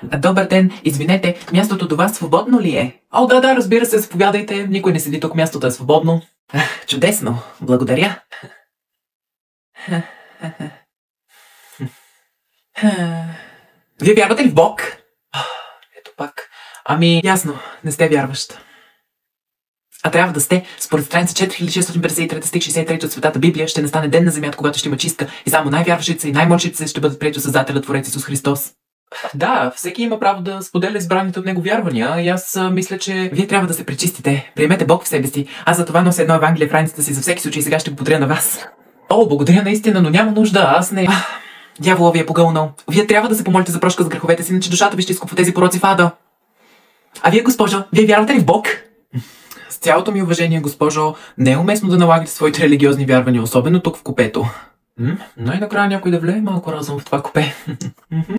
Добър ден, извинете, мястото до вас свободно ли е? О, да, разбира се, заповядайте, никой не седи тук, мястото е свободно. Чудесно, благодаря. Вие вярвате ли в Бог? Ето пак. Ами, ясно, не сте вярващ. А трябва да сте. Според страница 4653 стих 63 от Светата Библия ще настане ден на земята, когато ще има чистка и само най-вярващите и най-мълчите ще бъдат приети от Създателя Творец Исус Христос. Да, всеки има право да споделя избраните от него вярвания и аз мисля, че вие трябва да се пречистите. Приемете Бог в себе си. Аз за това нося едно Евангелие в раницата си за всеки случай и сега ще го подаря на вас. О, благодаря наистина, но няма нужда, аз не... Дявола ви е погълнал. Вие трябва да се помолите за прошка за греховете си, иначе душата ви ще изкупва тези пороци в ада. А вие, госпожо, вие вярвате ли в Бог? С цялото ми уважение, госпожо, не е уместно да налагате своите религиозни вярвания, особено тук в купето. Най-накрая някой да влее малко разум в това купе.